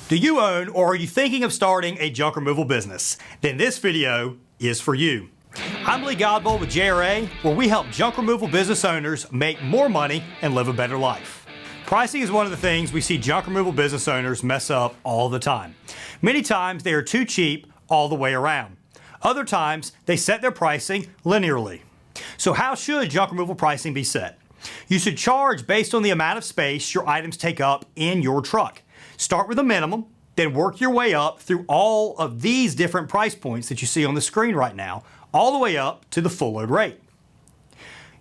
Do you own or are you thinking of starting a junk removal business? Then this video is for you. I'm Godbold with JRA, where we help junk removal business owners make more money and live a better life. Pricing is one of the things we see junk removal business owners mess up all the time. Many times they are too cheap all the way around. Other times they set their pricing linearly. So how should junk removal pricing be set? You should charge based on the amount of space your items take up in your truck. Start with a minimum, then work your way up through all of these different price points that you see on the screen right now, all the way up to the full load rate.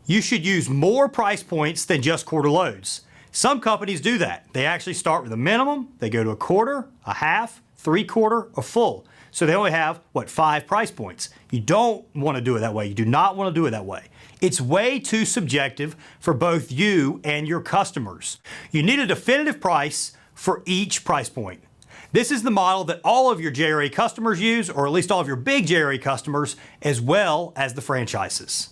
You should use more price points than just quarter loads. Some companies do that. They actually start with a minimum, they go to a quarter, a half, 3/4, a full. So they only have, 5 price points. You don't want to do it that way. You do not want to do it that way. It's way too subjective for both you and your customers. You need a definitive price for each price point. This is the model that all of your JRA customers use, or at least all of your big JRA customers, as well as the franchises.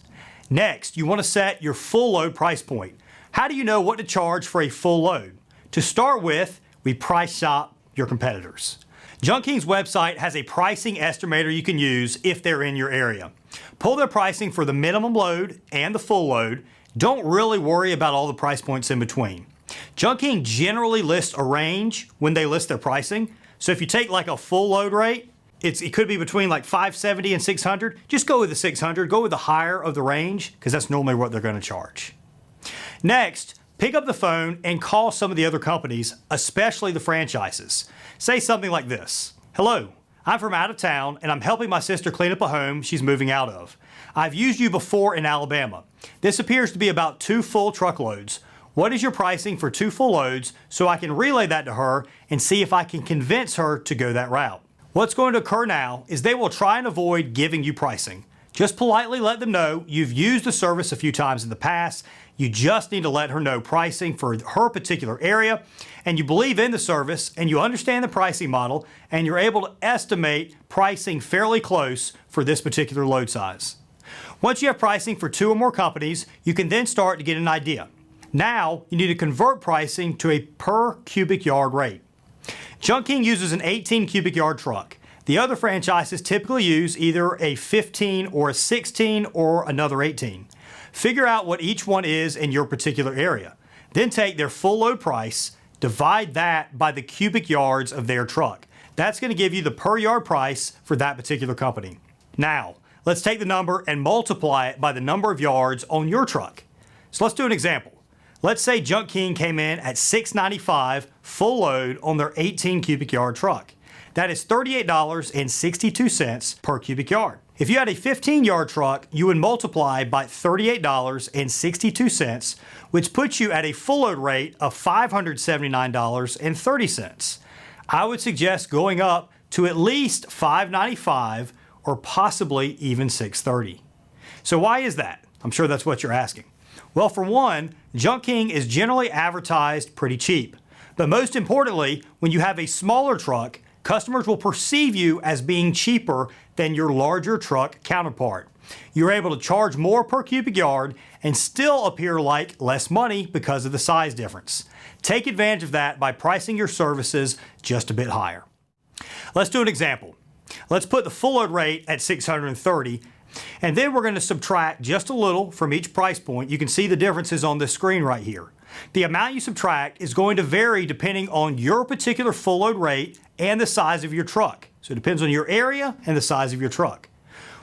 Next, you want to set your full load price point. How do you know what to charge for a full load? To start with, we price shop your competitors. Junking's website has a pricing estimator you can use if they're in your area. Pull their pricing for the minimum load and the full load. Don't really worry about all the price points in between. Junking generally lists a range when they list their pricing. So if you take like a full load rate, it could be between like $570 and $600. Just go with the $600, go with the higher of the range, because that's normally what they're going to charge. Next, pick up the phone and call some of the other companies, especially the franchises. Say something like this: "Hello, I'm from out of town and I'm helping my sister clean up a home she's moving out of. I've used you before in Alabama. This appears to be about 2 full truckloads. What is your pricing for 2 full loads so I can relay that to her and see if I can convince her to go that route?" What's going to occur now is they will try and avoid giving you pricing. Just politely let them know you've used the service a few times in the past. You just need to let her know pricing for her particular area, and you believe in the service and you understand the pricing model, and you're able to estimate pricing fairly close for this particular load size. Once you have pricing for 2 or more companies, you can then start to get an idea. Now, you need to convert pricing to a per cubic yard rate. Junking uses an 18 cubic yard truck. The other franchises typically use either a 15 or a 16 or another 18. Figure out what each one is in your particular area. Then take their full load price, divide that by the cubic yards of their truck. That's going to give you the per yard price for that particular company. Now, let's take the number and multiply it by the number of yards on your truck. So let's do an example. Let's say Junk King came in at $695 full load on their 18 cubic yard truck. That is $38.62 per cubic yard. If you had a 15 yard truck, you would multiply by $38.62, which puts you at a full load rate of $579.30. I would suggest going up to at least $595 or possibly even $630. So why is that? I'm sure that's what you're asking. Well, for one, Junk King is generally advertised pretty cheap. But most importantly, when you have a smaller truck, customers will perceive you as being cheaper than your larger truck counterpart. You're able to charge more per cubic yard and still appear like less money because of the size difference. Take advantage of that by pricing your services just a bit higher. Let's do an example. Let's put the full load rate at $630. And then we're going to subtract just a little from each price point. You can see the differences on this screen right here. The amount you subtract is going to vary depending on your particular full load rate and the size of your truck. So it depends on your area and the size of your truck.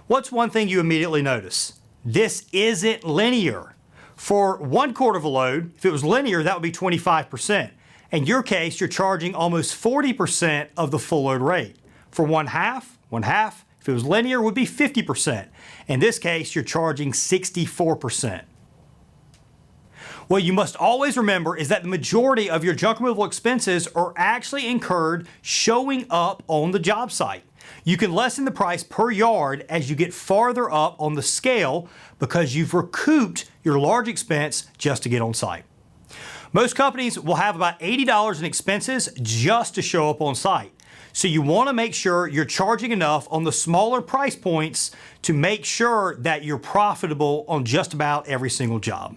What's one thing you immediately notice? This isn't linear. For 1/4 of a load, if it was linear, that would be 25%. In your case, you're charging almost 40% of the full load rate. For 1/2, if it was linear, it would be 50%. In this case, you're charging 64%. What you must always remember is that the majority of your junk removal expenses are actually incurred showing up on the job site. You can lessen the price per yard as you get farther up on the scale because you've recouped your large expense just to get on site. Most companies will have about $80 in expenses just to show up on site. So you want to make sure you're charging enough on the smaller price points to make sure that you're profitable on just about every single job.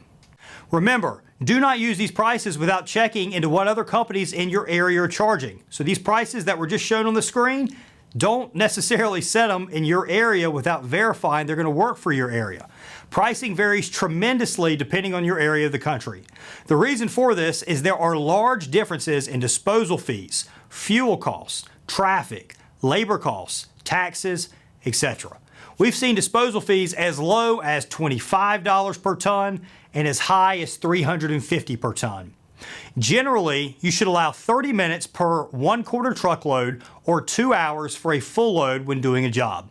Remember, do not use these prices without checking into what other companies in your area are charging. So these prices that were just shown on the screen, don't necessarily set them in your area without verifying they're going to work for your area. Pricing varies tremendously depending on your area of the country. The reason for this is there are large differences in disposal fees, fuel costs, traffic, labor costs, taxes, etc. We've seen disposal fees as low as $25 per ton and as high as $350 per ton. Generally, you should allow 30 minutes per 1/4 truckload or 2 hours for a full load when doing a job.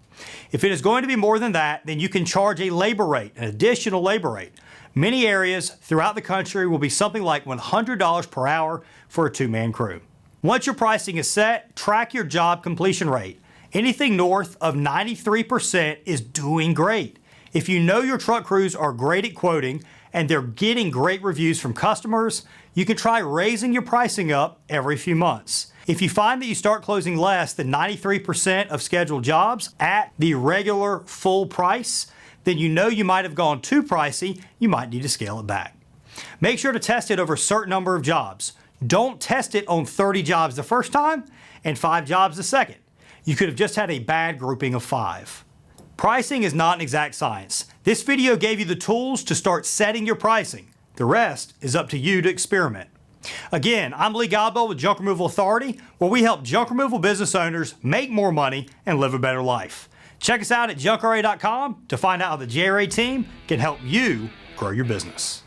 If it is going to be more than that, then you can charge a labor rate, an additional labor rate. Many areas throughout the country will be something like $100 per hour for a 2-man crew. Once your pricing is set, track your job completion rate. Anything north of 93% is doing great. If you know your truck crews are great at quoting and they're getting great reviews from customers, you can try raising your pricing up every few months. If you find that you start closing less than 93% of scheduled jobs at the regular full price, then you know you might have gone too pricey, you might need to scale it back. Make sure to test it over a certain number of jobs. Don't test it on 30 jobs the first time and 5 jobs the second. You could have just had a bad grouping of 5. Pricing is not an exact science. This video gave you the tools to start setting your pricing. The rest is up to you to experiment. Again, I'm Godbold with Junk Removal Authority, where we help junk removal business owners make more money and live a better life. Check us out at junkra.com to find out how the JRA team can help you grow your business.